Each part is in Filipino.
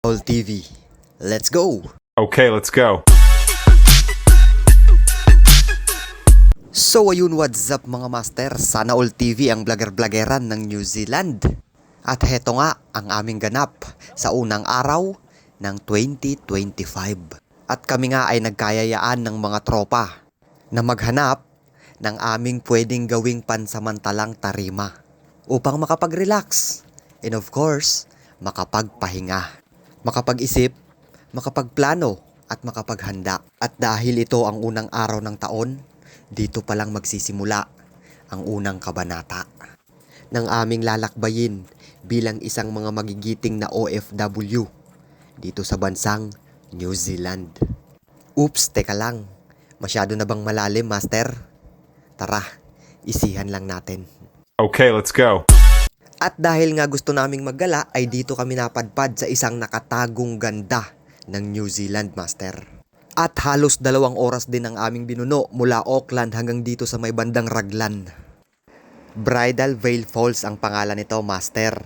All TV. Let's go! Okay, let's go. So ayun, what's up mga master? Sana All TV ang vlogger-vloggeran ng New Zealand. At heto nga ang aming ganap sa unang araw ng 2025. At kami nga ay nagkayayaan ng mga tropa na maghanap ng aming pwedeng gawing pansamantalang tarima upang makapag-relax and of course, makapagpahinga, makapag-isip, makapagplano at makapaghanda. At dahil ito ang unang araw ng taon, dito pa lang magsisimula ang unang kabanata ng aming lalakbayin bilang isang mga magigiting na OFW dito sa bansang New Zealand. Oops, teka lang. Masyado na bang malalim, master? Tara, isihan lang natin. Okay, let's go. At dahil nga gusto naming maggala, ay dito kami napadpad sa isang nakatagong ganda ng New Zealand, master. At halos 2 oras din ang aming binuno mula Auckland hanggang dito sa may bandang Raglan. Bridal Veil Falls ang pangalan nito, master.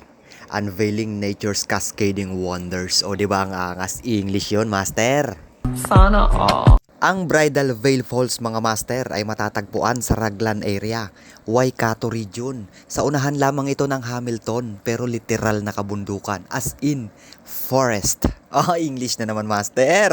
Unveiling Nature's Cascading Wonders. O diba ang angas English yon, master? Sana all. Ang Bridal Veil Falls, mga master, ay matatagpuan sa Raglan area, Waikato region. Sa unahan lamang ito ng Hamilton, pero literal na kabundukan, as in forest. English na naman, master.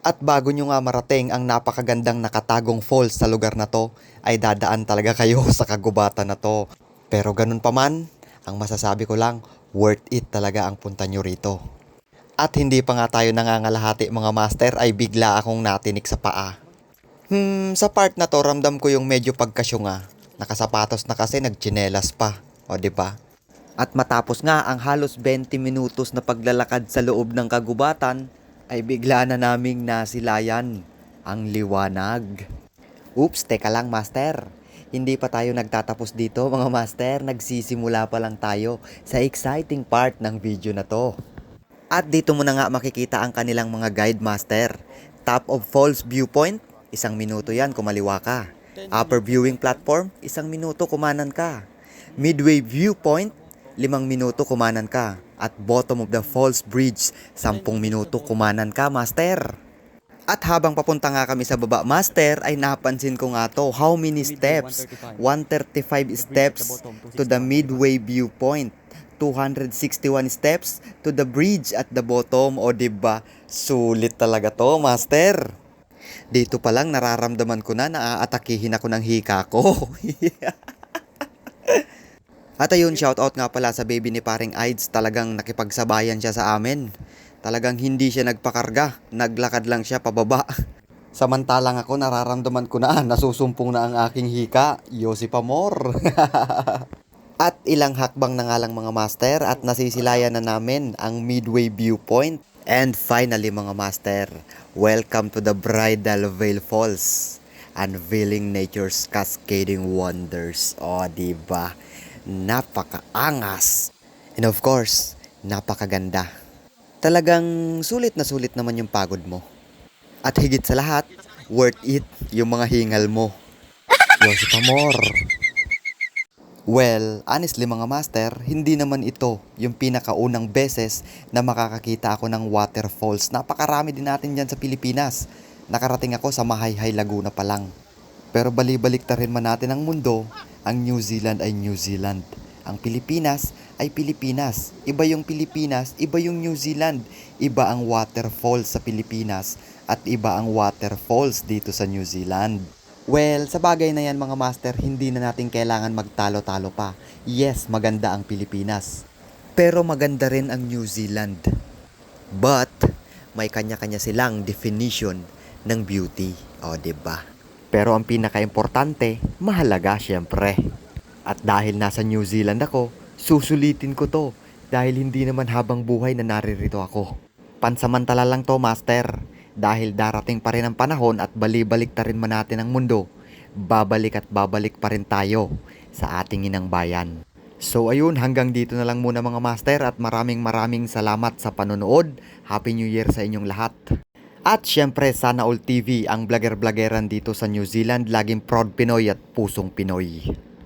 At bago nyo nga marating ang napakagandang nakatagong falls sa lugar na to, ay dadaan talaga kayo sa kagubatan na to. Pero ganun pa man, ang masasabi ko lang, worth it talaga ang punta nyo rito. At hindi pa nga tayo nangangalahati, mga master, ay bigla akong natinik sa paa. Sa part na to, ramdam ko yung medyo pagkasyunga. Nakasapatos na kasi, nagtsinelas pa. O diba? At matapos nga ang halos 20 minutos na paglalakad sa loob ng kagubatan, ay bigla na naming nasilayan ang liwanag. Oops, teka lang, master. Hindi pa tayo nagtatapos dito, mga master. Nagsisimula pa lang tayo sa exciting part ng video na to. At dito mo na nga makikita ang kanilang mga guide, master. Top of Falls Viewpoint, 1 minuto yan kumaliwa ka. Upper Viewing Platform, 1 minuto kumanan ka. Midway Viewpoint, 5 minuto kumanan ka. At Bottom of the Falls Bridge, 10 minuto kumanan ka, master. At habang papunta nga kami sa baba, master, ay napansin ko nga to. How many steps? 135 steps to the Midway Viewpoint. 261 steps to the bridge at the bottom. O diba, sulit talaga to, master. Dito pa lang nararamdaman ko na naaatakihin ako ng hika ko. At ayun, shoutout nga pala sa baby ni paring Aids. Talagang nakipagsabayan siya sa amin. Talagang hindi siya nagpakarga, naglakad lang siya pababa. Samantalang ako nararamdaman ko na nasusumpong na ang aking hika. Yossi pa more. At ilang hakbang na nga lang, mga master, at nasisilayan na namin ang Midway Viewpoint. And finally, mga master, welcome to the Bridal Veil Falls, unveiling nature's cascading wonders. O diba, napakaangas. And of course, napakaganda. Talagang sulit na sulit naman yung pagod mo. At higit sa lahat, worth it yung mga hingal mo. Yossi pa more. Well, honestly, mga master, hindi naman ito yung pinakaunang beses na makakakita ako ng waterfalls. Napakarami din natin dyan sa Pilipinas. Nakarating ako sa Mahayhay, Laguna pa lang. Pero balibalik ta rin man natin ang mundo, ang New Zealand ay New Zealand. Ang Pilipinas ay Pilipinas. Iba yung Pilipinas, iba yung New Zealand. Iba ang waterfalls sa Pilipinas at iba ang waterfalls dito sa New Zealand. Well, sa bagay na yan, mga master, hindi na natin kailangan magtalo-talo pa. Yes, maganda ang Pilipinas. Pero maganda rin ang New Zealand. But, may kanya-kanya silang definition ng beauty. O, diba? Pero ang pinaka-importante, mahalaga syempre. At dahil nasa New Zealand ako, susulitin ko to. Dahil hindi naman habang buhay na naririto ako. Pansamantala lang to, master. Dahil darating pa rin ang panahon at balibalik ta rin man natin ang mundo, babalik at babalik pa rin tayo sa ating inang bayan. So ayun, hanggang dito na lang muna, mga master, at maraming salamat sa panonood. Happy New Year sa inyong lahat. At syempre, Sana All TV, ang vlogger-vloggeran dito sa New Zealand, laging proud Pinoy at pusong Pinoy.